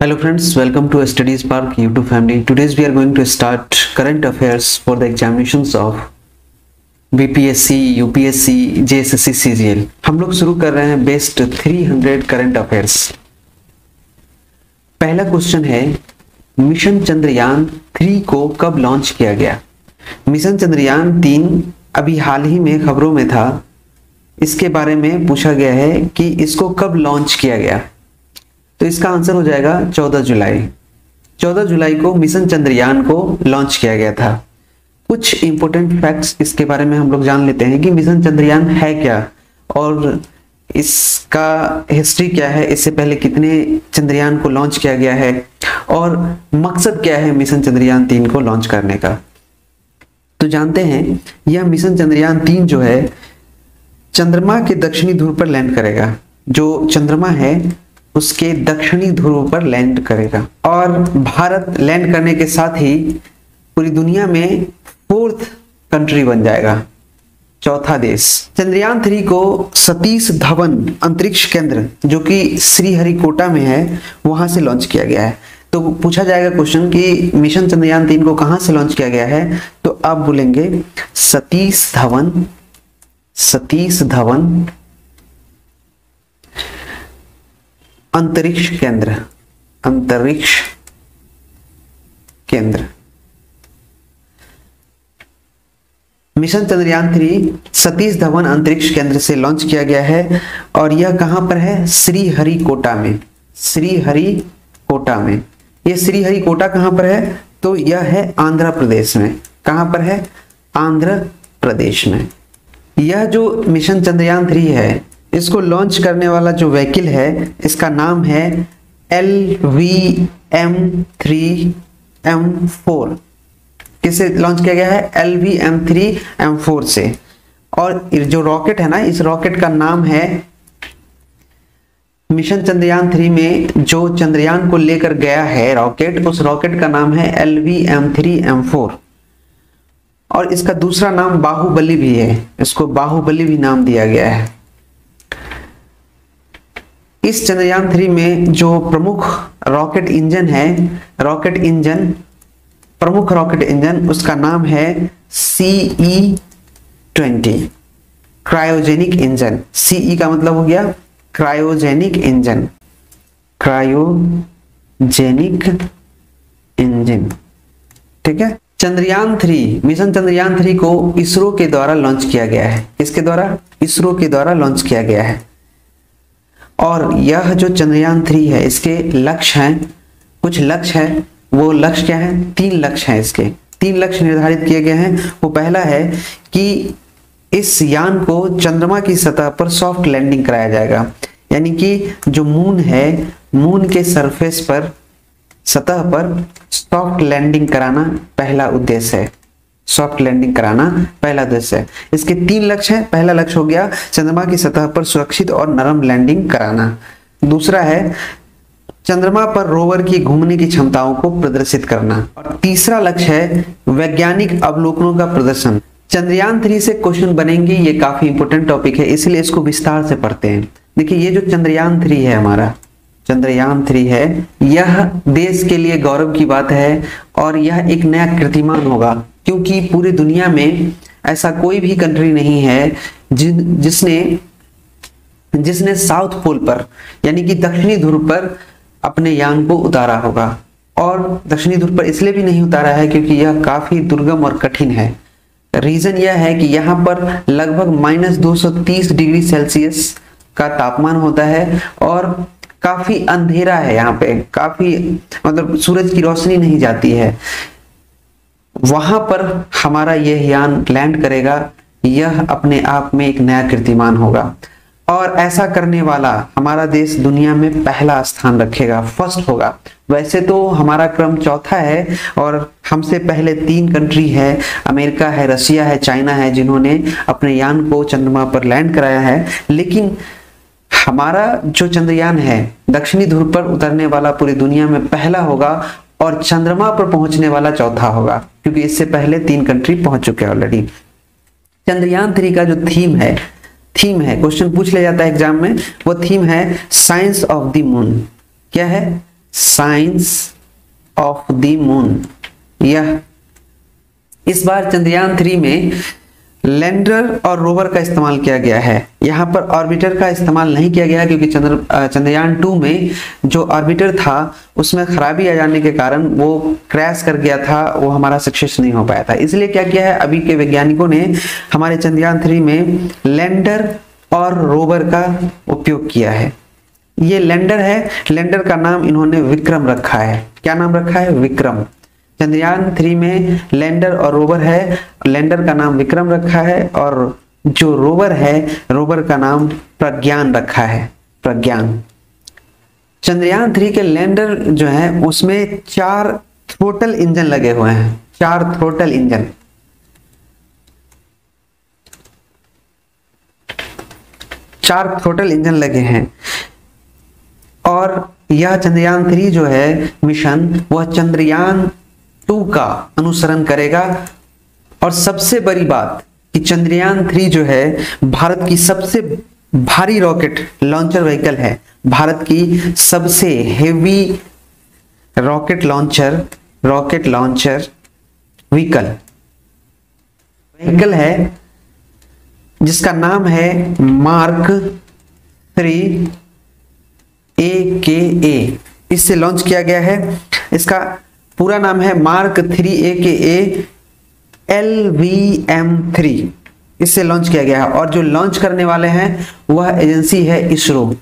Hello friends, welcome to Study Spark YouTube family. Today we are going to start current affairs for the examinations of BPSC, UPSC, JSSC, CGL. हम लोग शुरू कर रहे हैं best 300 current affairs. पहला question है, mission Chandrayaan 3 को कब लॉन्च किया गया? मिशन चंद्रयान 3 अभी हाल ही में खबरों में था। इसके बारे में पूछा गया है कि इसको कब लॉन्च किया गया, तो इसका आंसर हो जाएगा 14 जुलाई। 14 जुलाई को मिशन चंद्रयान को लॉन्च किया गया था। कुछ इंपॉर्टेंट फैक्ट्स इसके बारे में हम लोग जान लेते हैं कि मिशन चंद्रयान है क्या और इसका हिस्ट्री क्या है, इससे पहले कितने चंद्रयान को लॉन्च किया गया है और मकसद क्या है मिशन चंद्रयान 3 को लॉन्च करने का। तो जानते हैं, यह मिशन चंद्रयान 3 जो है चंद्रमा के दक्षिणी ध्रुव पर लैंड करेगा। जो चंद्रमा है उसके दक्षिणी ध्रुव पर लैंड करेगा और भारत लैंड करने के साथ ही पूरी दुनिया में 4th कंट्री बन जाएगा, चौथा देश। चंद्रयान 3 को सतीश धवन अंतरिक्ष केंद्र जो कि श्रीहरिकोटा में है वहां से लॉन्च किया गया है। तो पूछा जाएगा क्वेश्चन कि मिशन चंद्रयान 3 को कहां से लॉन्च किया गया है, तो आप बोलेंगे सतीश धवन अंतरिक्ष केंद्र। मिशन चंद्रयान 3 सतीश धवन अंतरिक्ष केंद्र से लॉन्च किया गया है और यह कहां पर है? श्रीहरिकोटा में। यह श्रीहरिकोटा कहां पर है? तो यह है आंध्र प्रदेश में। कहां पर है? आंध्र प्रदेश में। यह जो मिशन चंद्रयान 3 है इसको लॉन्च करने वाला जो व्हीकल है इसका नाम है LVM-3M4। किससे लॉन्च किया गया है? LVM-3M4 से। और जो रॉकेट है ना, इस रॉकेट का नाम है, मिशन चंद्रयान 3 में जो चंद्रयान को लेकर गया है रॉकेट, उस रॉकेट का नाम है LVM-3M4 और इसका दूसरा नाम बाहुबली भी है। इसको बाहुबली भी नाम दिया गया है। इस चंद्रयान 3 में जो प्रमुख रॉकेट इंजन उसका नाम है CE-20 क्रायोजेनिक इंजन। CE का मतलब हो गया क्रायोजेनिक इंजन। ठीक है। मिशन चंद्रयान 3 को इसरो के द्वारा लॉन्च किया गया है। किसके द्वारा? इसरो के द्वारा लॉन्च किया गया है। और यह जो चंद्रयान 3 है इसके लक्ष्य हैं, कुछ लक्ष्य है। वो लक्ष्य क्या है? 3 लक्ष्य हैं। इसके 3 लक्ष्य निर्धारित किए गए हैं। वो पहला है कि इस यान को चंद्रमा की सतह पर सॉफ्ट लैंडिंग कराया जाएगा, यानी कि जो मून है, मून के सरफेस पर, सतह पर सॉफ्ट लैंडिंग कराना पहला उद्देश्य है। इसके 3 लक्ष्य हैं। पहला लक्ष्य हो गया चंद्रमा की सतह पर सुरक्षित और नरम लैंडिंग कराना। दूसरा है चंद्रमा पर रोवर की घूमने की क्षमताओं को प्रदर्शित करना और तीसरा लक्ष्य है वैज्ञानिक अवलोकनों का प्रदर्शन। चंद्रयान 3 से क्वेश्चन बनेंगे, ये काफी इंपोर्टेंट टॉपिक है, इसलिए इसको विस्तार से पढ़ते हैं। देखिए, ये जो चंद्रयान 3 है, हमारा चंद्रयान 3 है, यह देश के लिए गौरव की बात है और यह एक नया कीर्तिमान होगा, क्योंकि पूरी दुनिया में ऐसा कोई भी कंट्री नहीं है जिसने साउथ पोल पर, यानी कि दक्षिणी ध्रुव पर अपने यान को उतारा होगा। और दक्षिणी ध्रुव पर इसलिए भी नहीं उतारा है क्योंकि यह काफी दुर्गम और कठिन है। रीजन यह है कि यहाँ पर लगभग -230 डिग्री सेल्सियस का तापमान होता है और काफी अंधेरा है। यहाँ पे काफी मतलब सूरज की रोशनी नहीं जाती है। वहां पर हमारा यह यान लैंड करेगा। यह अपने आप में एक नया कीर्तिमान होगा और ऐसा करने वाला हमारा देश दुनिया में पहला स्थान रखेगा, फर्स्ट होगा। वैसे तो हमारा क्रम चौथा है और हमसे पहले 3 कंट्री है, अमेरिका है, रशिया है, चाइना है, जिन्होंने अपने यान को चंद्रमा पर लैंड कराया है। लेकिन हमारा जो चंद्रयान है दक्षिणी ध्रुव पर उतरने वाला पूरी दुनिया में पहला होगा और चंद्रमा पर पहुंचने वाला चौथा होगा, क्योंकि इससे पहले 3 कंट्री पहुंच चुके हैं ऑलरेडी। चंद्रयान 3 का जो थीम है, क्वेश्चन पूछ लिया जाता है एग्जाम में, वो थीम है साइंस ऑफ द मून। क्या है? Science of the moon. यह इस बार चंद्रयान 3 में लैंडर और रोवर का इस्तेमाल किया गया है। यहाँ पर ऑर्बिटर का इस्तेमाल नहीं किया गया क्योंकि चंद्रयान 2 में जो ऑर्बिटर था उसमें खराबी आ जाने के कारण वो क्रैश कर गया था, वो हमारा सक्सेस नहीं हो पाया था। इसलिए क्या किया है अभी के वैज्ञानिकों ने हमारे चंद्रयान 3 में लैंडर और रोवर का उपयोग किया है। ये लैंडर है, लैंडर का नाम इन्होंने विक्रम रखा है। क्या नाम रखा है? विक्रम। चंद्रयान 3 में लैंडर और रोवर है, लैंडर का नाम विक्रम रखा है और जो रोवर है रोवर का नाम प्रज्ञान रखा है, प्रज्ञान। चंद्रयान 3 के लैंडर जो है उसमें 4 थ्रोटल इंजन लगे हुए हैं, 4 थ्रोटल इंजन। चार थ्रोटल इंजन लगे हैं और यह चंद्रयान 3 जो है मिशन वह चंद्रयान 2 का अनुसरण करेगा। और सबसे बड़ी बात कि चंद्रयान 3 जो है भारत की सबसे भारी रॉकेट लॉन्चर व्हीकल है, भारत की सबसे हेवी रॉकेट लॉन्चर व्हीकल है जिसका नाम है मार्क 3 AKA। इससे लॉन्च किया गया है। इसका पूरा नाम है मार्क 3 AKA LVM-3। इससे लॉन्च किया गया है और जो लॉन्च करने वाले हैं वह एजेंसी है इसरो।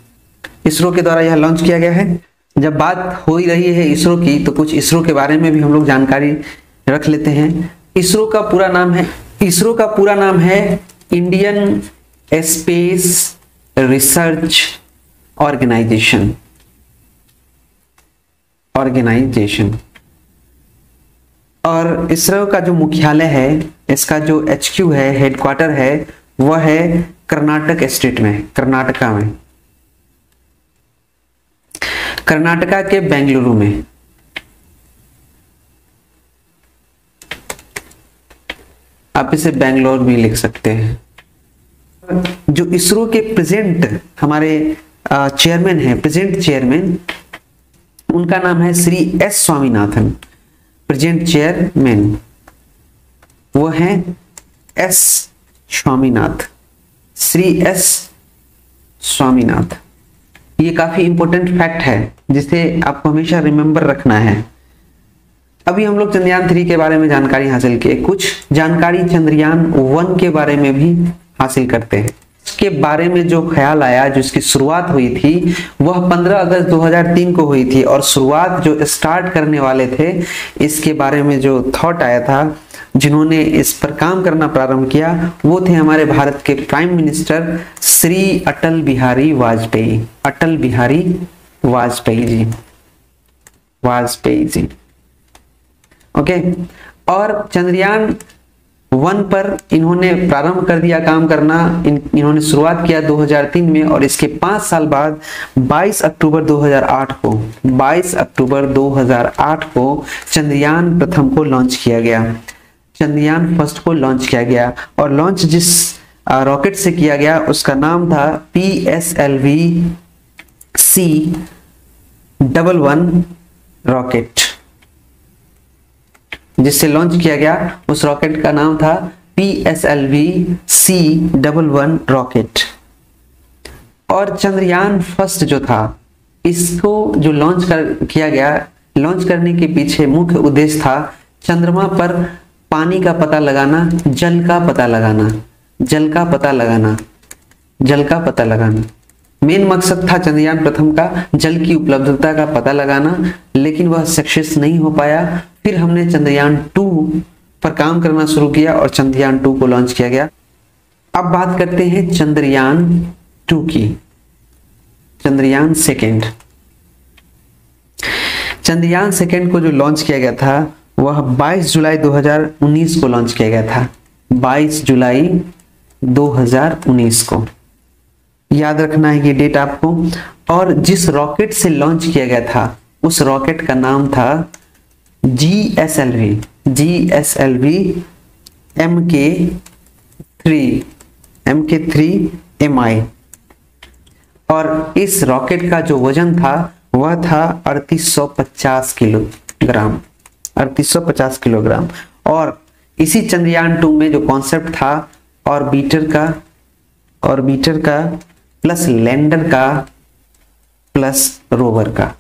इसरो के द्वारा यह लॉन्च किया गया है। जब बात हो ही रही है इसरो की तो कुछ इसरो के बारे में भी हम लोग जानकारी रख लेते हैं। इसरो का पूरा नाम है इंडियन स्पेस रिसर्च ऑर्गेनाइजेशन। और इसरो का जो मुख्यालय है, इसका जो HQ है, हेडक्वार्टर है, वह है कर्नाटक स्टेट में, कर्नाटका के बेंगलुरु में। आप इसे बेंगलोर भी लिख सकते हैं। जो इसरो के प्रेजेंट हमारे चेयरमैन है, प्रेजेंट चेयरमैन, उनका नाम है Shri S Swaminathan. Present chairman वो हैं S स्वामीनाथ, श्री S स्वामीनाथ। ये काफी इंपॉर्टेंट फैक्ट है जिसे आपको हमेशा रिमेंबर रखना है। अभी हम लोग चंद्रयान 3 के बारे में जानकारी हासिल किए, कुछ जानकारी चंद्रयान 1 के बारे में भी हासिल करते हैं। इसके बारे में जो ख्याल आया, जो इसकी शुरुआत हुई थी वह 15 अगस्त 2003 को हुई थी और शुरुआत जो स्टार्ट करने वाले थे इसके बारे में जो थॉट आया था, जिन्होंने इस पर काम करना प्रारंभ किया वो थे हमारे भारत के prime minister Shri Atal Bihari Vajpayee ji. Okay. और चंद्रयान 1 पर इन्होंने प्रारंभ कर दिया काम करना। इन्होंने शुरुआत किया 2003 में और इसके 5 साल बाद 22 अक्टूबर 2008 को चंद्रयान प्रथम को लॉन्च किया गया, चंद्रयान फर्स्ट को लॉन्च किया गया। और लॉन्च जिस रॉकेट से किया गया उसका नाम था PSLV-C11 रॉकेट। जिससे लॉन्च किया गया उस रॉकेट का नाम था PSLV-C11 रॉकेट। और चंद्रयान फर्स्ट जो था इसको जो किया गया, लॉन्च करने के पीछे मुख्य उद्देश्य था चंद्रमा पर पानी का पता लगाना, जल का पता लगाना। मेन मकसद था चंद्रयान प्रथम का जल की उपलब्धता का पता लगाना, लेकिन वह सक्सेस नहीं हो पाया। फिर हमने चंद्रयान 2 पर काम करना शुरू किया और चंद्रयान 2 को लॉन्च किया गया। अब बात करते हैं चंद्रयान 2 की। चंद्रयान सेकेंड को जो लॉन्च किया गया था वह 22 जुलाई 2019 को लॉन्च किया गया था, 22 जुलाई 2019 को। याद रखना है ये डेट आपको। और जिस रॉकेट से लॉन्च किया गया था उस रॉकेट का नाम था GSLV MK3 MI। और इस रॉकेट का जो वजन था वह था 3850 किलोग्राम, 3850 किलोग्राम। और इसी चंद्रयान 2 में जो कॉन्सेप्ट था ऑर्बिटर का प्लस लैंडर का प्लस रोवर का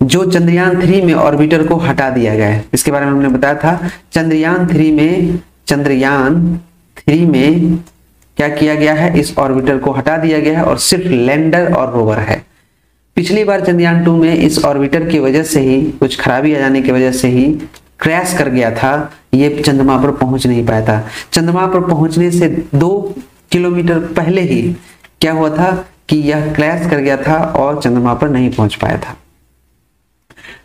जो चंद्रयान 3 में ऑर्बिटर को हटा दिया गया है, इसके बारे में हमने बताया था। चंद्रयान 3 में क्या किया गया है, इस ऑर्बिटर को हटा दिया गया है और सिर्फ लैंडर और रोवर है। पिछली बार चंद्रयान 2 में इस ऑर्बिटर की वजह से ही, कुछ खराबी आ जाने की वजह से ही क्रैश कर गया था, ये चंद्रमा पर पहुंच नहीं पाया था। चंद्रमा पर पहुंचने से 2 किलोमीटर पहले ही क्या हुआ था कि यह क्रैश कर गया था और चंद्रमा पर नहीं पहुंच पाया था।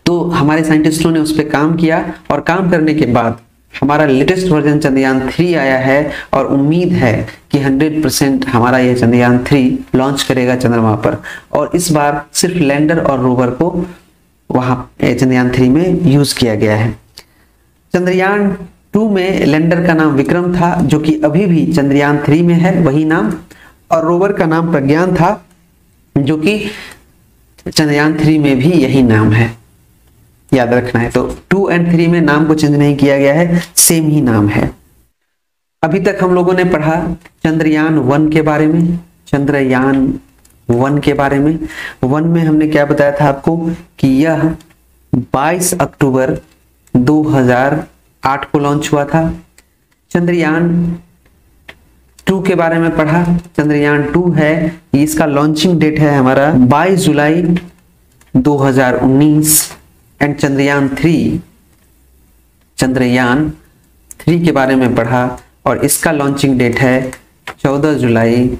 तो हमारे साइंटिस्टों ने उस पर काम किया और काम करने के बाद हमारा लेटेस्ट वर्जन चंद्रयान 3 आया है और उम्मीद है कि 100% हमारा यह चंद्रयान 3 लॉन्च करेगा चंद्रमा पर। और इस बार सिर्फ लैंडर और रोवर को वहां चंद्रयान 3 में यूज किया गया है। चंद्रयान 2 में लैंडर का नाम विक्रम था, जो कि अभी भी चंद्रयान 3 में है वही नाम, और रोवर का नाम प्रज्ञान था, जो कि चंद्रयान 3 में भी यही नाम है, याद रखना है। तो 2 और 3 में नाम को चेंज नहीं किया गया है, सेम ही नाम है। अभी तक हम लोगों ने पढ़ा चंद्रयान 1 के बारे में। चंद्रयान 1 के बारे में 1 में हमने क्या बताया था आपको कि यह 22 अक्टूबर 2008 को लॉन्च हुआ था। चंद्रयान 2 के बारे में पढ़ा। चंद्रयान 2 है, इसका लॉन्चिंग डेट है हमारा 22 जुलाई 2019। एंड चंद्रयान 3 के बारे में पढ़ा और इसका लॉन्चिंग डेट है 14 जुलाई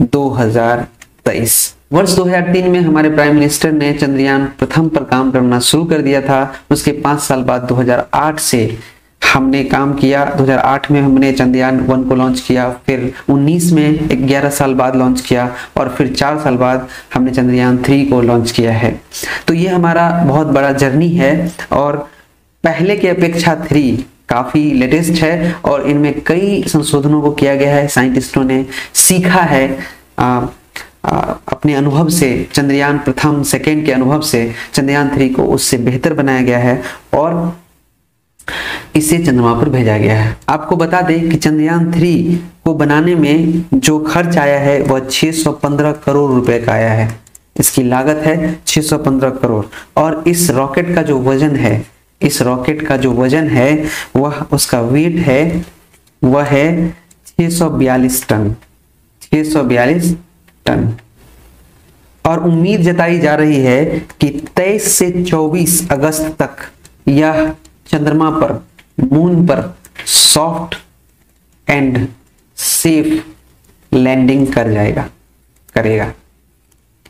2023। वर्ष 2003 में हमारे प्राइम मिनिस्टर ने चंद्रयान प्रथम पर काम करना शुरू कर दिया था। उसके 5 साल बाद 2008 से हमने काम किया। 2008 में हमने चंद्रयान 1 को लॉन्च किया, फिर 19 में 11 साल बाद लॉन्च किया और फिर 4 साल बाद हमने चंद्रयान 3 को लॉन्च किया है। तो ये हमारा बहुत बड़ा जर्नी है और पहले की अपेक्षा 3 काफी लेटेस्ट है और इनमें कई संशोधनों को किया गया है। साइंटिस्टों ने सीखा है अपने अनुभव से, चंद्रयान प्रथम सेकेंड के अनुभव से चंद्रयान 3 को उससे बेहतर बनाया गया है और इसे चंद्रमा पर भेजा गया है। आपको बता दें कि चंद्रयान 3 को बनाने में जो खर्च आया है वह 615 करोड़ रुपए का आया है। इसकी लागत है 615 करोड़ और इस रॉकेट का जो वजन है, वह उसका वेट है, वह है 642 टन। और उम्मीद जताई जा रही है कि 23 से 24 अगस्त तक यह चंद्रमा पर, मून पर सॉफ्ट एंड सेफ लैंडिंग करेगा।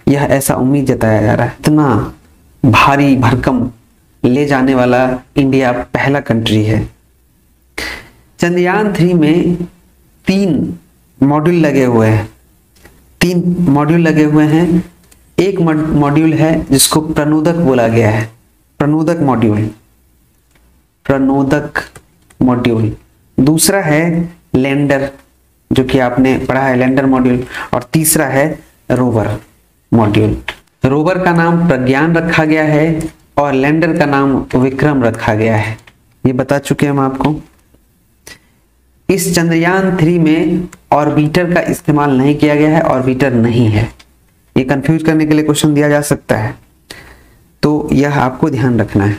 यह ऐसा उम्मीद जताया जा रहा है। इतना भारी भरकम ले जाने वाला इंडिया पहला कंट्री है। चंद्रयान 3 में 3 मॉड्यूल लगे हुए हैं। एक मॉड्यूल है जिसको प्रणोदक बोला गया है, प्रणोदक मॉड्यूल। दूसरा है लैंडर, जो कि आपने पढ़ा है, लैंडर मॉड्यूल। और तीसरा है रोवर मॉड्यूल। रोवर का नाम प्रज्ञान रखा गया है और लैंडर का नाम विक्रम रखा गया है। ये बता चुके हैं हम आपको। इस चंद्रयान 3 में ऑर्बिटर का इस्तेमाल नहीं किया गया है, ऑर्बिटर नहीं है। ये कंफ्यूज करने के लिए क्वेश्चन दिया जा सकता है, तो यह आपको ध्यान रखना है।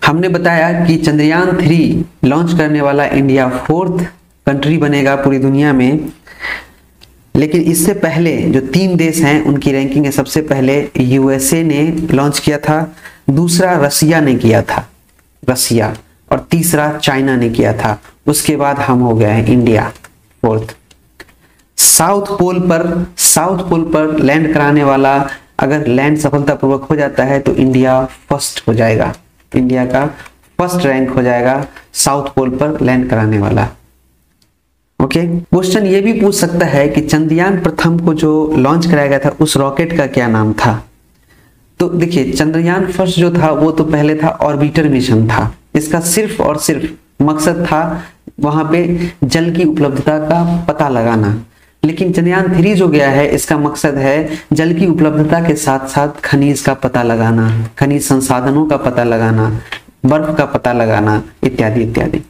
हमने बताया कि चंद्रयान 3 लॉन्च करने वाला इंडिया 4th कंट्री बनेगा पूरी दुनिया में। लेकिन इससे पहले जो 3 देश हैं उनकी रैंकिंग है। सबसे पहले यूएसए ने लॉन्च किया था, दूसरा रसिया ने किया था, और तीसरा चाइना ने किया था। उसके बाद हम हो गए हैं इंडिया 4th। साउथ पोल पर लैंड कराने वाला, अगर लैंड सफलतापूर्वक हो जाता है तो इंडिया फर्स्ट हो जाएगा, इंडिया का फर्स्ट रैंक हो जाएगा साउथ पोल पर लैंड कराने वाला। ओके, क्वेश्चन ये भी पूछ सकता है कि चंद्रयान प्रथम को जो लॉन्च कराया गया था उस रॉकेट का क्या नाम था। तो देखिए, चंद्रयान फर्स्ट जो था वो तो पहले था ऑर्बिटर मिशन था। इसका सिर्फ और सिर्फ मकसद था वहां पे जल की उपलब्धता का पता लगाना। लेकिन चंद्रयान 3 जो गया है इसका मकसद है जल की उपलब्धता के साथ साथ खनिज का पता लगाना, खनिज संसाधनों का पता लगाना, बर्फ का पता लगाना, इत्यादि इत्यादि।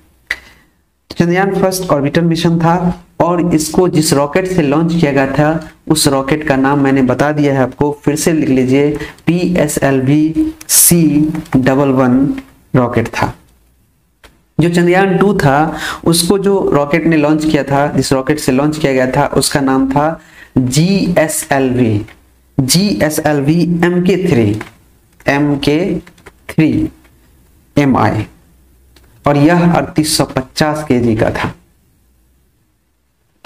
चंद्रयान फर्स्ट ऑर्बिटर मिशन था और इसको जिस रॉकेट से लॉन्च किया गया था उस रॉकेट का नाम मैंने बता दिया है आपको, फिर से लिख लीजिए, PSLV-C11 रॉकेट था। जो चंद्रयान 2 था उसको जो रॉकेट ने लॉन्च किया था, जिस रॉकेट से लॉन्च किया गया था उसका नाम था GSLV MK3 MI और यह 3850 kg का था।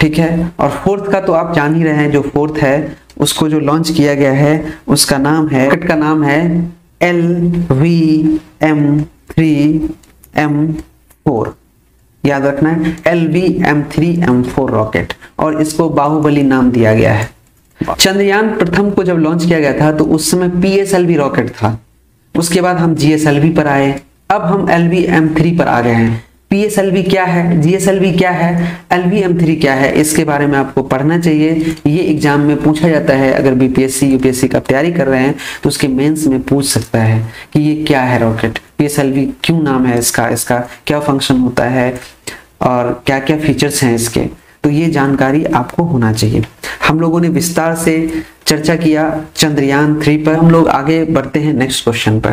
ठीक है, और फोर्थ का तो आप जान ही रहे हैं, जो फोर्थ है उसको जो लॉन्च किया गया है उसका नाम है, रॉकेट का नाम है LVM-3M4, याद रखना है, LVM-3M4 रॉकेट, और इसको बाहुबली नाम दिया गया है। चंद्रयान प्रथम को जब लॉन्च किया गया था तो उस समय PSLV रॉकेट था, उसके बाद हम GSLV पर आए, अब हम LVM-3 पर आ गए हैं। PSLV क्या है, GSLV क्या है, LVM-3 क्या है, इसके बारे में आपको पढ़ना चाहिए। ये एग्जाम में पूछा जाता है, अगर BPSC UPSC का तैयारी कर रहे हैं तो उसके मेंस में पूछ सकता है कि ये क्या है रॉकेट, PSLV क्यों नाम है इसका, इसका क्या फंक्शन होता है और क्या क्या फीचर्स हैं इसके, तो ये जानकारी आपको होना चाहिए। हम लोगों ने विस्तार से चर्चा किया चंद्रयान 3 पर। हम लोग आगे बढ़ते हैं नेक्स्ट क्वेश्चन पर।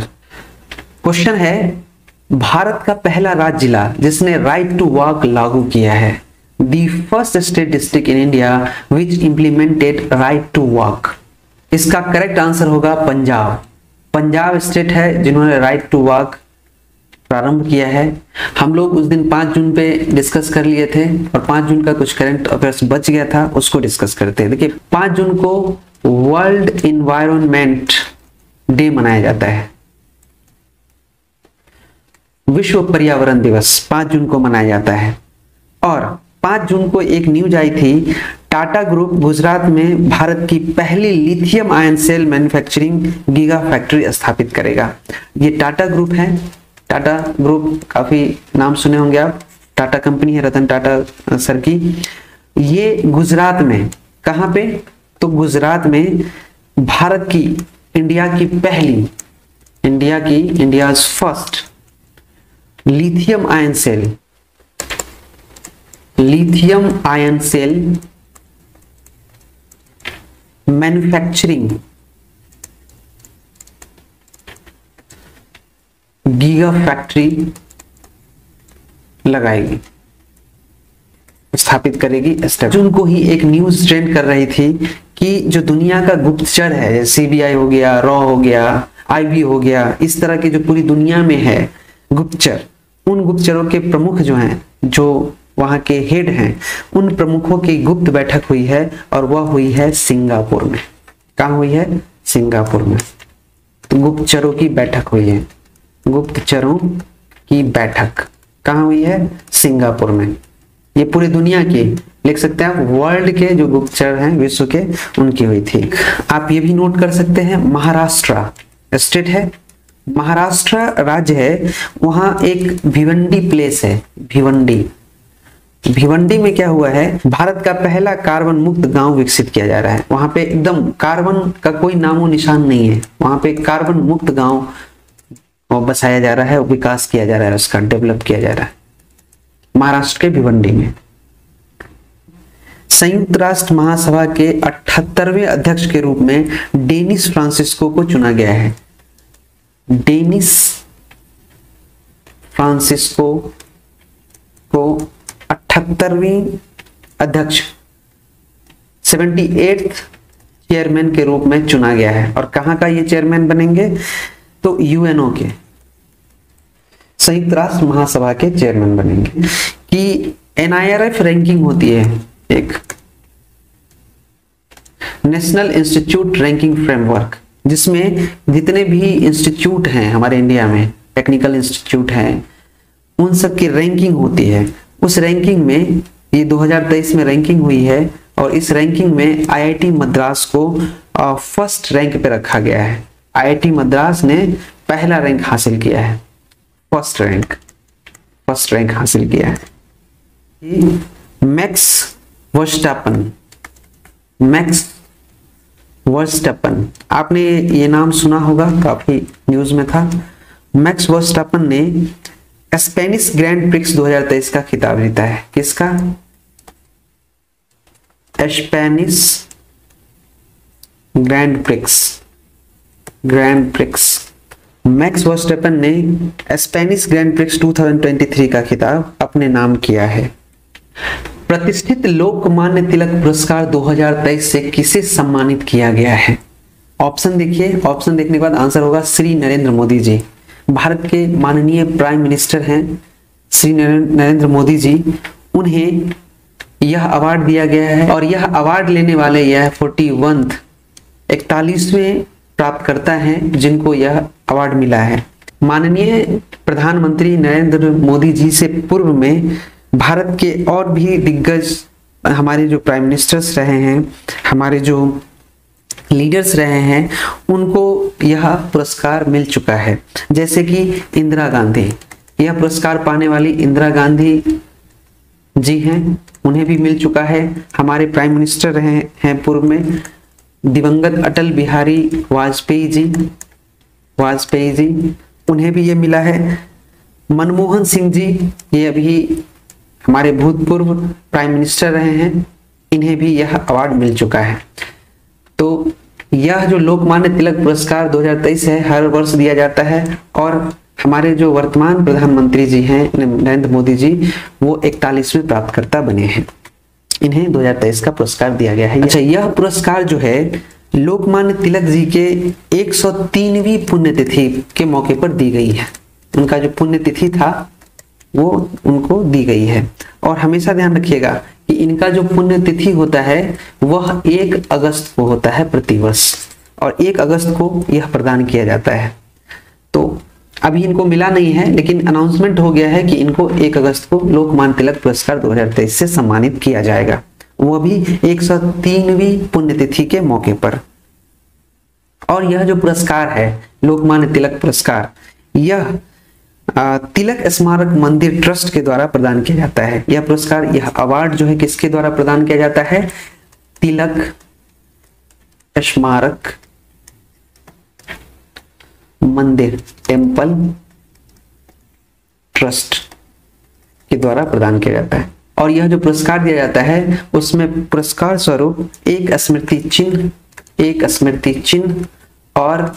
क्वेश्चन है, भारत का पहला राज्य जिला जिसने राइट टू वॉक लागू किया है, the first state district in India which implemented right to walk. इसका करेक्ट आंसर होगा पंजाब। पंजाब स्टेट है जिन्होंने राइट टू वॉक प्रारंभ किया है। हम लोग उस दिन 5 जून पे डिस्कस कर लिए थे और 5 जून का कुछ करंट अफेयर्स बच गया था, उसको डिस्कस करते हैं। देखिए 5 जून को वर्ल्ड इन्वायरमेंट डे मनाया जाता है, विश्व पर्यावरण दिवस 5 जून को मनाया जाता है। और 5 जून को एक न्यूज आई थी, टाटा ग्रुप गुजरात में भारत की पहली lithium ion cell manufacturing giga factory स्थापित करेगा। ये टाटा ग्रुप है, टाटा ग्रुप काफी नाम सुने होंगे आप, टाटा कंपनी है रतन टाटा सर की। ये गुजरात में, कहां पे, तो गुजरात में भारत की, इंडिया की पहली, India's first lithium ion cell manufacturing giga factory लगाएगी, स्थापित करेगी। जून को ही एक न्यूज ट्रेंड कर रही थी कि जो दुनिया का गुप्तचर है, CBI हो गया, रॉ हो गया, IB हो गया, इस तरह के जो पूरी दुनिया में है गुप्तचर, उन गुप्तचरों के प्रमुख जो हैं, जो वहां के हेड हैं, उन प्रमुखों की गुप्त बैठक हुई है और वह हुई है सिंगापुर में। कहाँ हुई है? सिंगापुर में। तो गुप्तचरों की बैठक हुई है, गुप्तचरों की बैठक कहाँ हुई है? सिंगापुर में। ये पूरी दुनिया की, लिख सकते हैं आप, वर्ल्ड के जो गुप्तचर हैं विश्व के, उनकी हुई थी। आप ये भी नोट कर सकते हैं, महाराष्ट्र स्टेट है, महाराष्ट्र राज्य है, वहां एक भिवंडी प्लेस है, भिवंडी में क्या हुआ है, भारत का पहला कार्बन मुक्त गांव विकसित किया जा रहा है। वहां पे एकदम कार्बन का कोई नामो निशान नहीं है, वहां पे कार्बन मुक्त गांव बसाया जा रहा है, विकास किया जा रहा है, उसका डेवलप किया जा रहा है महाराष्ट्र के भिवंडी में। संयुक्त राष्ट्र महासभा के 78वें अध्यक्ष के रूप में डेनिस फ्रांसिस्को को चुना गया है। डेनिस फ्रांसिस्को को 78वीं अध्यक्ष 78th चेयरमैन के रूप में चुना गया है। और कहां का ये चेयरमैन बनेंगे? तो यूएनओ के, संयुक्त राष्ट्र महासभा के चेयरमैन बनेंगे। कि NIRF रैंकिंग होती है, एक नेशनल इंस्टीट्यूट रैंकिंग फ्रेमवर्क, जिसमें जितने भी इंस्टीट्यूट हैं हमारे इंडिया में, टेक्निकल इंस्टीट्यूट हैं, उन सब की रैंकिंग होती है। उस रैंकिंग में ये 2023 में रैंकिंग हुई है और इस रैंकिंग में IIT मद्रास को फर्स्ट रैंक पे रखा गया है। IIT मद्रास ने पहला रैंक हासिल किया है, फर्स्ट रैंक हासिल किया है। मैक्स वर्स्टापन मैक्स वर्स्टैपन, आपने ये नाम सुना होगा, काफी न्यूज में था। मैक्स वर्स्टैपन ने स्पेनिश ग्रैंड प्रिक्स 2023 का खिताब जीता है। किसका? Spanish grand prix. Max Verstappen ने स्पेनिश ग्रैंड प्रिक्स 2023 का खिताब अपने नाम किया है। प्रतिष्ठित लोकमान्य तिलक पुरस्कार 2023 से किसे सम्मानित किया गया है? ऑप्शन देखिए, ऑप्शन देखने के बाद आंसर होगा श्री नरेंद्र मोदी जी। भारत के माननीय प्राइम मिनिस्टर हैं श्री नरेंद्र मोदी जी, उन्हें यह अवार्ड दिया गया है और यह अवार्ड लेने वाले यह 41वें प्राप्तकर्ता हैं जिनको यह अवार्ड मिला है। माननीय प्रधानमंत्री नरेंद्र मोदी जी से पूर्व में भारत के और भी दिग्गज हमारे जो प्राइम मिनिस्टर्स रहे हैं, हमारे जो लीडर्स रहे हैं, उनको यह पुरस्कार मिल चुका है। जैसे कि इंदिरा गांधी, यह पुरस्कार पाने वाली इंदिरा गांधी जी हैं, उन्हें भी मिल चुका है। हमारे प्राइम मिनिस्टर रहे हैं पूर्व में दिवंगत अटल बिहारी वाजपेयी जी, उन्हें भी ये मिला है। मनमोहन सिंह जी, ये अभी हमारे भूतपूर्व प्राइम मिनिस्टर रहे हैं, इन्हें भी यह अवार्ड मिल चुका है। तो यह जो लोकमान्य तिलक पुरस्कार 2023 है, हर वर्ष दिया जाता है और हमारे जो वर्तमान प्रधानमंत्री जी हैं नरेंद्र मोदी जी, वो 41वें प्राप्तकर्ता बने हैं। इन्हें 2023 का पुरस्कार दिया गया है। अच्छा, यह पुरस्कार जो है लोकमान्य तिलक जी के 103वीं पुण्यतिथि के मौके पर दी गई है। उनका जो पुण्यतिथि था वो उनको दी गई है। और हमेशा ध्यान रखिएगा कि इनका जो पुण्यतिथि होता है वह 1 अगस्त को होता है प्रतिवर्ष, और 1 अगस्त को यह प्रदान किया जाता है। तो अभी इनको मिला नहीं है, लेकिन अनाउंसमेंट हो गया है कि इनको 1 अगस्त को लोकमान्य तिलक पुरस्कार 2023 से सम्मानित किया जाएगा, वो भी 103वीं पुण्यतिथि के मौके पर। और यह जो पुरस्कार है लोकमान्य तिलक पुरस्कार, यह तिलक स्मारक मंदिर ट्रस्ट के द्वारा प्रदान किया जाता है। यह पुरस्कार, यह अवार्ड जो है किसके द्वारा प्रदान किया जाता है? तिलक स्मारक मंदिर टेम्पल ट्रस्ट के द्वारा प्रदान किया जाता है। और यह जो पुरस्कार दिया जाता है उसमें पुरस्कार स्वरूप एक स्मृति चिन्ह और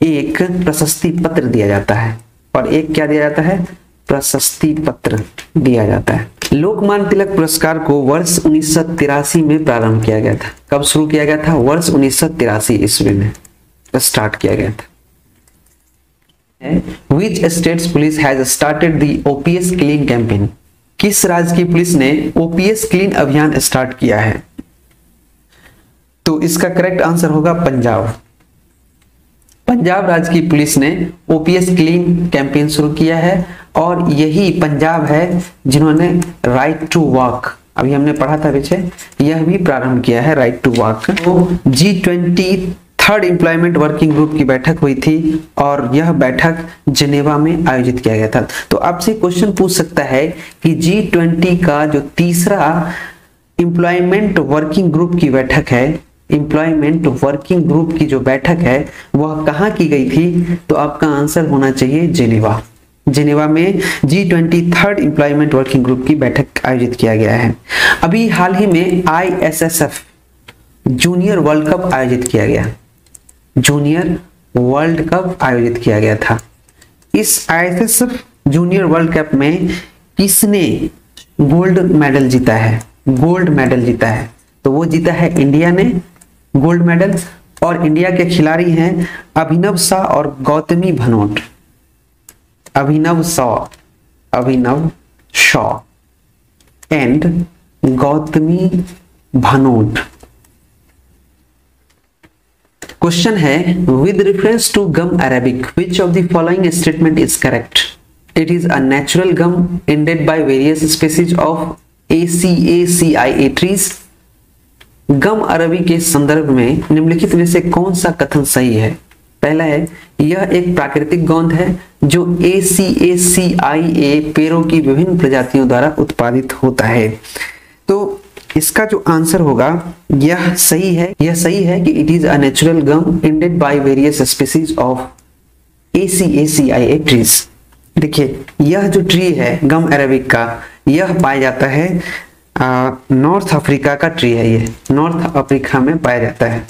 एक प्रशस्ति पत्र दिया जाता है। और एक क्या दिया जाता है? प्रशस्ति पत्र दिया जाता है। लोकमान्य तिलक पुरस्कार को वर्ष 1983 में प्रारंभ किया गया था। कब शुरू किया गया था? वर्ष 1983 ईस्वी में स्टार्ट किया गया था। Which state's police has started the OPS clean campaign? किस राज्य की पुलिस ने OPS क्लीन अभियान स्टार्ट किया है? तो इसका करेक्ट आंसर होगा पंजाब। पंजाब राज्य की पुलिस ने OPS क्लीन कैंपेन शुरू किया है और यही पंजाब है जिन्होंने राइट टू वॉक, अभी हमने पढ़ा था पीछे, यह भी प्रारंभ किया है राइट टू वॉक। तो G20 third employment working group की बैठक हुई थी और यह बैठक जिनेवा में आयोजित किया गया था। तो आपसे क्वेश्चन पूछ सकता है कि G20 का जो तीसरा एम्प्लॉयमेंट वर्किंग ग्रुप की बैठक है, एम्प्लॉयमेंट वर्किंग ग्रुप की जो बैठक है वह कहाँ की गई थी? तो आपका आंसर होना चाहिए जिनेवा। जिनेवा में G20 third employment working group की बैठक आयोजित किया गया है। अभी हाल ही में ISSF जूनियर वर्ल्ड कप आयोजित किया गया, जूनियर वर्ल्ड कप आयोजित किया गया था। इस ISSF जूनियर वर्ल्ड कप में किसने गोल्ड मेडल जीता है? गोल्ड मेडल जीता है, तो वो जीता है इंडिया ने गोल्ड मेडल। और इंडिया के खिलाड़ी हैं अभिनव शाह और गौतमी भनोट। अभिनव शाह एंड गौतमी भनोट। क्वेश्चन है with reference to gum Arabic which of the following statement is correct? It is a natural gum इंडेड by various species of ACACIA trees. Gum अरबी के संदर्भ में निम्नलिखित में से कौन सा कथन सही है? पहला है यह एक प्राकृतिक गोंद है जो ACACIA पेड़ों की विभिन्न प्रजातियों द्वारा उत्पादित होता है। तो इसका जो आंसर होगा यह सही है कि it is a natural gum इंडेड by various species of acacia trees. देखिए यह जो ट्री है गम अरेबिक का, यह पाया जाता है नॉर्थ अफ्रीका का ट्री है, ये नॉर्थ अफ्रीका में पाया जाता है।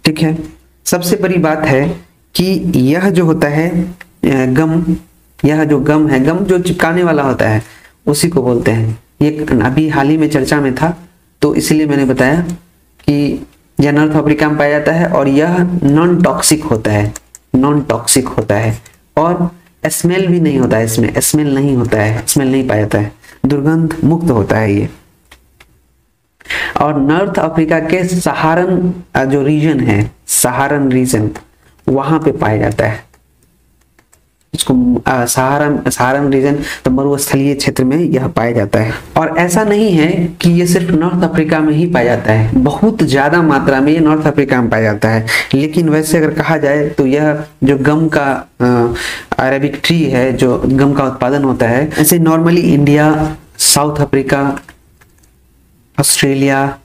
ठीक है, सबसे बड़ी बात है कि यह जो होता है गम, यह जो गम है, गम जो चिपकाने वाला होता है उसी को बोलते हैं। ये अभी हाल ही में चर्चा में था तो इसलिए मैंने बताया कि यह नॉर्थ अफ्रीका में पाया जाता है और यह नॉन टॉक्सिक होता है, नॉन टॉक्सिक होता है और स्मेल भी नहीं होता है, इसमें स्मेल नहीं होता है, स्मेल नहीं पाया जाता है, दुर्गंध मुक्त होता है ये। और नॉर्थ अफ्रीका के सहारन जो रीजन है, सहारन रीजन, वहां पे पाया जाता है इसको। सहारन रीजन तो मरुस्थलीय क्षेत्र में यह पाया जाता है। और ऐसा नहीं है कि ये सिर्फ नॉर्थ अफ्रीका में ही पाया जाता है, बहुत ज्यादा मात्रा में ये नॉर्थ अफ्रीका में पाया जाता है। लेकिन वैसे अगर कहा जाए तो यह जो गम का अरेबिक ट्री है, जो गम का उत्पादन होता है, ऐसे normally India, South Africa, Australia,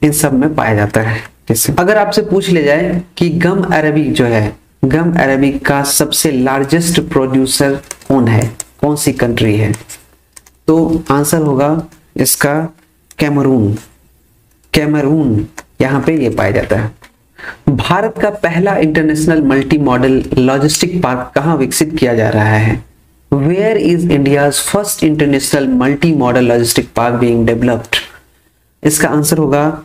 इन सब में पाया जाता है। जैसे अगर आपसे पूछ ले जाए कि गम अरेबिक जो है, गम अरेबिक का सबसे लार्जेस्ट प्रोड्यूसर कौन है, कौन सी कंट्री है, तो आंसर होगा इसका कैमरून। कैमरून यहाँ पे ये पाया जाता है। भारत का पहला international multi modal logistic park कहाँ विकसित किया जा रहा है? Where is India's first international multi modal logistic park being developed? इसका आंसर होगा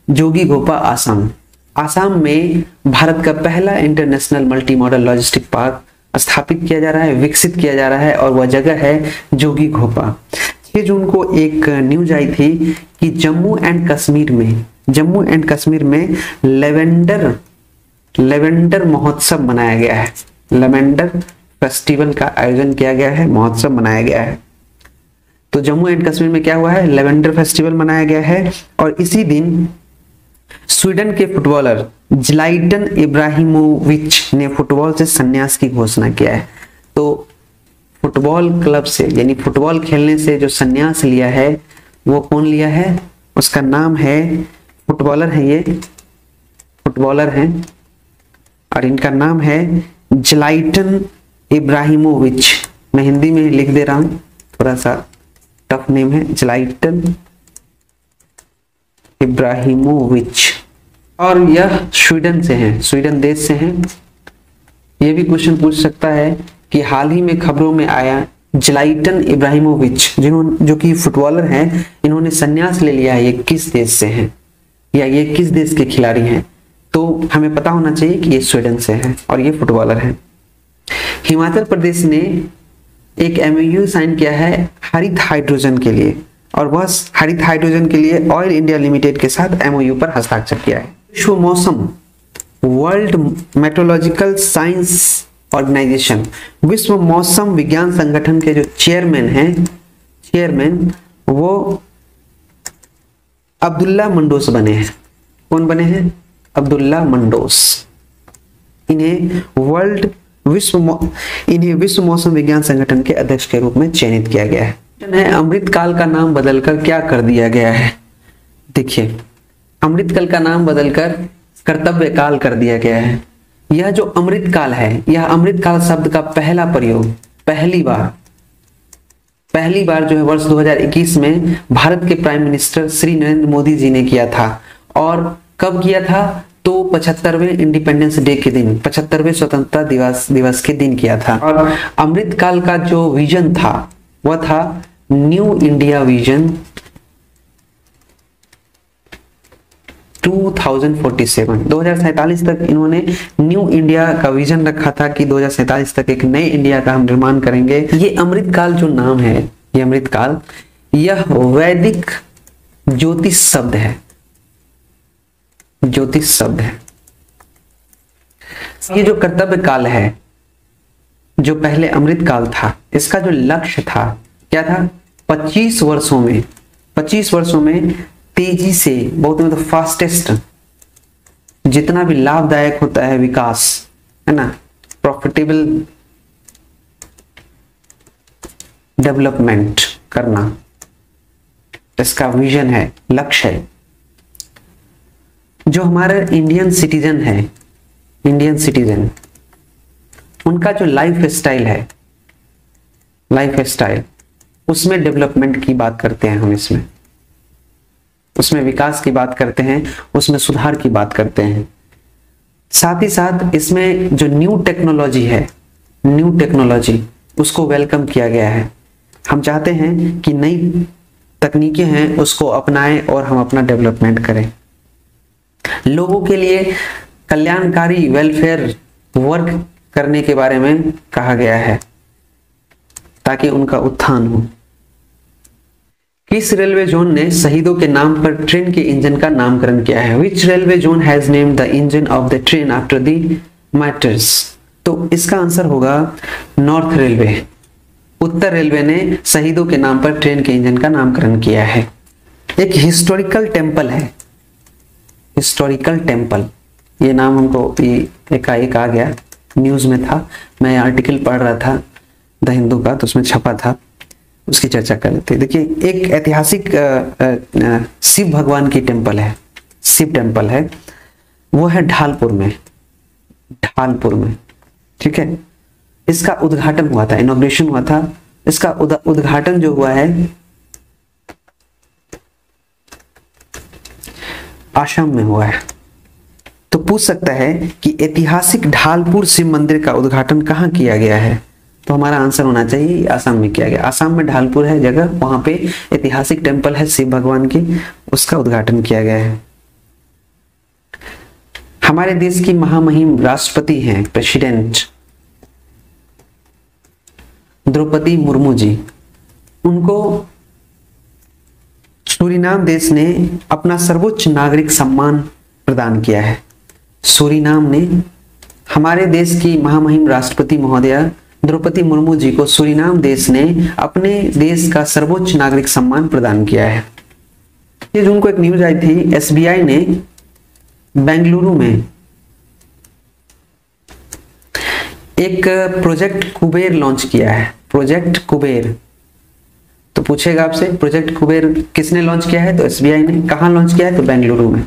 जोगीघोपा, आसाम। आसाम में भारत का पहला international multi modal logistic park स्थापित किया जा रहा है, विकसित किया जा रहा है और वह जगह है जोगीघोपा। 6 जून को एक न्यूज आई थी कि जम्मू एंड कश्मीर में लेवेंडर महोत्सव मनाया गया है। लेवेंडर फेस्टिवल का आयोजन किया गया है, महोत्सव मनाया गया है। तो जम्मू एंड कश्मीर में क्या हुआ है? लेवेंडर फेस्टिवल मनाया गया है। और इसी दिन स्वीडन के फुटबॉलर ज़्लाटन इब्राहिमोविच ने फुटबॉल से संन्यास की घोषणा किया है। तो फुटबॉल क्लब से, यानी फुटबॉल खेलने से जो संन्यास लिया है वो कौन लिया है? उसका नाम है, फुटबॉलर है, ये फुटबॉलर हैं और इनका नाम है ज़्लाटन इब्राहिमोविच। मैं हिंदी में लिख दे रहा हूं, थोड़ा सा टफ नेम है, ज़्लाटन इब्राहिमोविच। और यह स्वीडन से हैं, स्वीडन देश से हैं। यह भी क्वेश्चन पूछ सकता है कि हाल ही में खबरों में आया ज़्लाटन इब्राहिमोविच जो कि फुटबॉलर हैं, इन्होंने संन्यास ले लिया है, ये किस देश से हैं या ये किस देश के खिलाड़ी हैं? तो हमें पता होना चाहिए कि ये स्वीडन से हैं और ये फुटबॉलर हैं। हिमाचल प्रदेश ने एक एमओयू साइन किया है हरित हाइड्रोजन के लिए, और वह हरित हाइड्रोजन के लिए ऑयल इंडिया लिमिटेड के साथ एमओयू पर हस्ताक्षर किया है। विश्व मौसम, वर्ल्ड मेट्रोलॉजिकल साइंस ऑर्गेनाइजेशन, विश्व मौसम विज्ञान संगठन के जो चेयरमैन वो अब्दुल्ला मंडोस बने हैं। कौन बने हैं? अब्दुल्ला मंडोस। इन्हें विश्व मौसम विज्ञान संगठन के अध्यक्ष के रूप में चयनित किया गया है। अमृतकाल का नाम बदलकर क्या कर दिया गया है? देखिए, अमृतकाल का नाम बदलकर कर्तव्य काल कर दिया गया है। यह जो अमृतकाल है, यह अमृतकाल शब्द का पहला प्रयोग पहली बार जो है वर्ष 2021 में भारत के प्राइम मिनिस्टर श्री नरेंद्र मोदी जी ने किया था। और कब किया था? तो 75वें इंडिपेंडेंस डे के दिन, 75वें स्वतंत्रता दिवस के दिन किया था। और अमृतकाल का जो विजन था वह था न्यू इंडिया विजन 2047 तक इन्होंने न्यू इंडिया का विजन रखा था कि 2047 तक एक नए इंडिया का हम निर्माण करेंगे। ये अमृतकाल जो नाम है, ये अमृतकाल, यह वैदिक ज्योतिष शब्द है, ज्योतिष शब्द है। ये जो कर्तव्य काल है, जो पहले अमृतकाल था, इसका जो लक्ष्य था क्या था? 25 वर्षों में तेजी से, बहुत मतलब फास्टेस्ट, जितना भी लाभदायक होता है विकास, है ना, प्रॉफिटेबल डेवलपमेंट करना, इसका विजन है, लक्ष्य है। जो हमारे इंडियन सिटीजन है, इंडियन सिटीजन, उनका जो लाइफ स्टाइल है, लाइफ स्टाइल, उसमें डेवलपमेंट की बात करते हैं हम, उसमें विकास की बात करते हैं, उसमें सुधार की बात करते हैं। साथ ही साथ इसमें जो न्यू टेक्नोलॉजी है, न्यू टेक्नोलॉजी, उसको वेलकम किया गया है। हम चाहते हैं कि नई तकनीकें हैं उसको अपनाएं और हम अपना डेवलपमेंट करें। लोगों के लिए कल्याणकारी वेलफेयर वर्क करने के बारे में कहा गया है ताकि उनका उत्थान हो। किस रेलवे जोन ने शहीदों के नाम पर ट्रेन के इंजन का नामकरण किया है? विच railway zone has named the engine of the train after the martyrs? तो इसका आंसर होगा नॉर्थ रेलवे। उत्तर रेलवे ने शहीदों के नाम पर ट्रेन के इंजन का नामकरण किया है। एक हिस्टोरिकल टेम्पल है, हिस्टोरिकल टेम्पल, ये नाम हमको एकाएक आ गया, न्यूज में था, मैं आर्टिकल पढ़ रहा था द हिंदू का, तो उसमें छपा था, उसकी चर्चा कर लेते हैं। देखिए, एक ऐतिहासिक शिव भगवान की टेम्पल है, शिव टेम्पल है, वो है ढालपुर में, ढालपुर में, ठीक है। इसका उद्घाटन हुआ था, इनॉग्रेशन हुआ था, इसका उद्घाटन जो हुआ है आसाम में हुआ है। तो पूछ सकता है कि ऐतिहासिक ढालपुर शिव मंदिर का उद्घाटन कहाँ किया गया है? तो हमारा आंसर होना चाहिए आसाम में किया गया। आसाम में ढालपुर है जगह, वहां पे ऐतिहासिक टेम्पल है शिव भगवान की, उसका उद्घाटन किया गया है। हमारे देश की महामहिम राष्ट्रपति हैं, प्रेसिडेंट द्रौपदी मुर्मू जी, उनको सूरीनाम देश ने अपना सर्वोच्च नागरिक सम्मान प्रदान किया है। सूरीनाम ने हमारे देश की महामहिम राष्ट्रपति महोदया द्रौपदी मुर्मू जी को सूरीनाम देश ने अपने देश का सर्वोच्च नागरिक सम्मान प्रदान किया है। ये जून को एक न्यूज आई थी, एसबीआई ने बेंगलुरु में एक प्रोजेक्ट कुबेर लॉन्च किया है, प्रोजेक्ट कुबेर। तो पूछेगा आपसे प्रोजेक्ट कुबेर किसने लॉन्च किया है? तो एसबीआई ने। कहां लॉन्च किया है? तो बेंगलुरु में।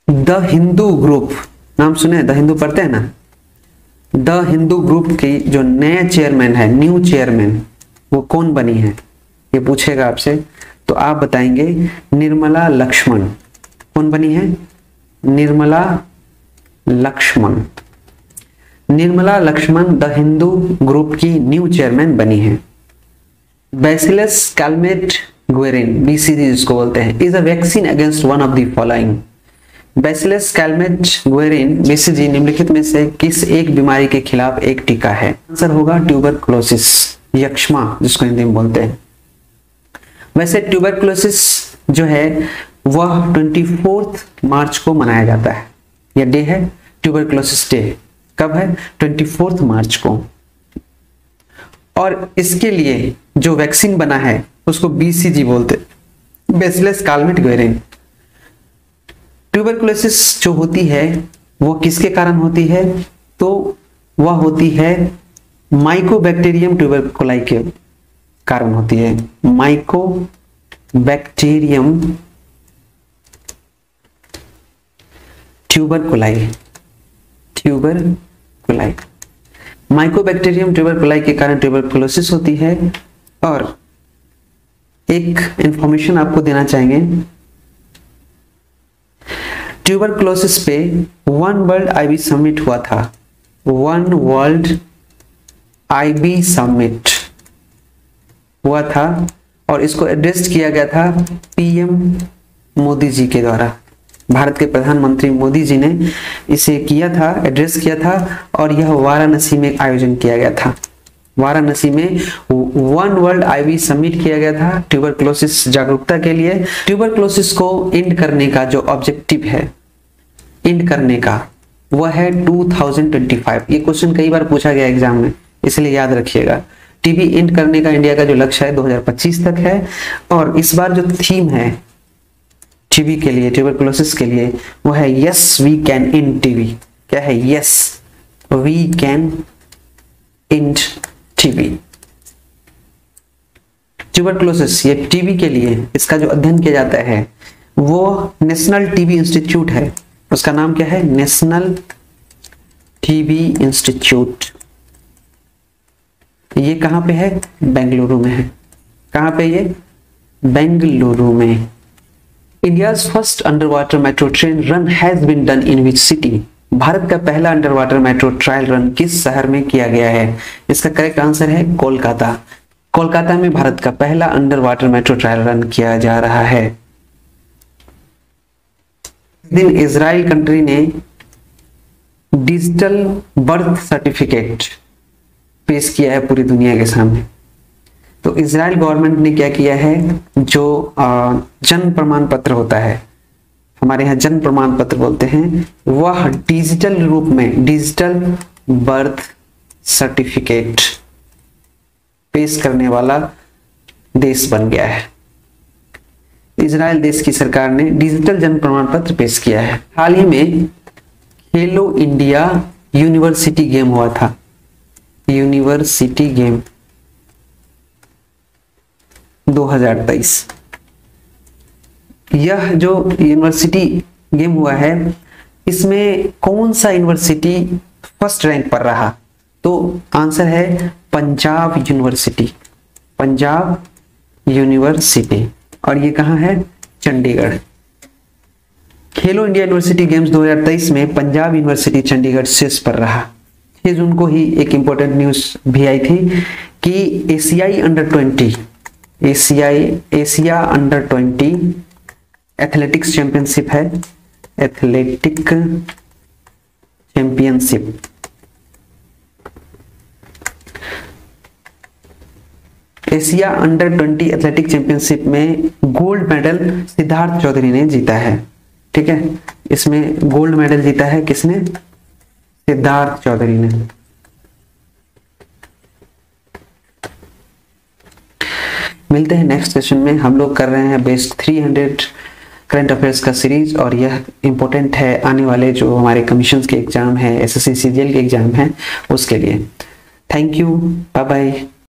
द हिंदू ग्रुप, नाम सुने, द हिंदू पढ़ते हैं ना, द हिंदू ग्रुप की जो नया चेयरमैन है, न्यू चेयरमैन, वो कौन बनी है, ये पूछेगा आपसे। तो आप बताएंगे निर्मला लक्ष्मण। कौन बनी है? निर्मला लक्ष्मण। निर्मला लक्ष्मण द हिंदू ग्रुप की न्यू चेयरमैन बनी है। बैसिलस कैलमेट गुएरिन, बीसीजी जिसको बोलते हैं, is a vaccine against one of the following. Bacillus Calmette Guerin, BCG, निम्नलिखित में से किस एक बीमारी के खिलाफ एक टीका है? आंसर होगा ट्यूबरकुलोसिस, यक्ष्मा जिसको हिंदी में बोलते हैं। वैसे ट्यूबरकुलोसिस जो है वह 24 मार्च को मनाया जाता है, यह डे है ट्यूबरकुलोसिस डे। कब है? 24 मार्च को। और इसके लिए जो वैक्सीन बना है उसको बीसीजी बोलते, बैसिलस कैलमेट गुएरिन। ट्यूबरकुलोसिस जो होती है वो किसके कारण होती है? तो वह होती है माइकोबैक्टीरियम ट्यूबरकुलाई के कारण होती है। माइकोबैक्टीरियम ट्यूबरकुलाई, ट्यूबरकुलाई, माइकोबैक्टीरियम ट्यूबरकुलाई के कारण ट्यूबरकुलोसिस होती है। और एक इंफॉर्मेशन आपको देना चाहेंगे, ट्यूबरकुलोसिस पे वन वर्ल्ड आईबी समिट हुआ था, वन वर्ल्ड आईबी समिट हुआ था, और इसको एड्रेस किया गया था पीएम मोदी जी के द्वारा। भारत के प्रधानमंत्री मोदी जी ने इसे किया था, एड्रेस किया था, और यह वाराणसी में आयोजन किया गया था। वाराणसी में वन वर्ल्ड आईवी समिट किया गया था ट्यूबरकुलोसिस जागरूकता के लिए। ट्यूबरकुलोसिस को एंड करने का जो ऑब्जेक्टिव है, एंड करने का, वह है 2025। ये क्वेश्चन कई बार पूछा गया एग्जाम में, इसलिए याद रखिएगा। टीबी एंड करने का इंडिया का जो लक्ष्य है 2025 तक है। और इस बार जो थीम है टीबी के लिए, ट्यूबरकुलोसिस के लिए, वो है yes we can end TB. क्या है? Yes we can end TB. Tuberculosis, ये टीबी के लिए इसका जो अध्ययन किया जाता है वो नेशनल टीबी इंस्टीट्यूट है। उसका नाम क्या है? National TB institute. ये कहाँ पे है? बेंगलुरु में है। कहाँ पे ये? बेंगलुरु में। India's first under water metro train run has been done in which city? Bharat का पहला under water metro trial run किस शहर में किया गया है? इसका करेक्ट आंसर है कोलकाता। कोलकाता में भारत का पहला under water metro trial run किया जा रहा है। दिन इजराइल कंट्री ने डिजिटल बर्थ सर्टिफिकेट पेश किया है पूरी दुनिया के सामने। तो इजराइल गवर्नमेंट ने क्या किया है, जो जन्म प्रमाण पत्र होता है, हमारे यहाँ जन्म प्रमाण पत्र बोलते हैं, वह डिजिटल रूप में डिजिटल बर्थ सर्टिफिकेट पेश करने वाला देश बन गया है। इजराइल देश की सरकार ने डिजिटल जन्म प्रमाण पत्र पेश किया है। हाल ही में खेलो इंडिया यूनिवर्सिटी गेम हुआ था। University game 2023। यह जो यूनिवर्सिटी गेम हुआ है, इसमें कौन सा यूनिवर्सिटी फर्स्ट रैंक पर रहा? तो आंसर है पंजाब यूनिवर्सिटी। पंजाब यूनिवर्सिटी, और ये कहाँ है? चंडीगढ़। खेलो इंडिया यूनिवर्सिटी गेम्स 2023 में पंजाब यूनिवर्सिटी चंडीगढ़ शीर्ष पर रहा। 6 जून को ही एक इंपॉर्टेंट न्यूज भी आई थी कि एशियाई under 20 Asia under 20 athletics championship है। Athletic championship Asia under 20 athletic championship में गोल्ड मेडल सिद्धार्थ चौधरी ने जीता है। ठीक है, इसमें गोल्ड मेडल जीता है किसने? सिद्धार्थ चौधरी ने। मिलते हैं नेक्स्ट सेशन में। हम लोग कर रहे हैं बेस्ट 300 करंट अफेयर्स का सीरीज, और यह इंपॉर्टेंट है आने वाले जो हमारे कमीशन के एग्जाम है, एसएससी सीजीएल के एग्जाम है, उसके लिए। Thank you, bye bye.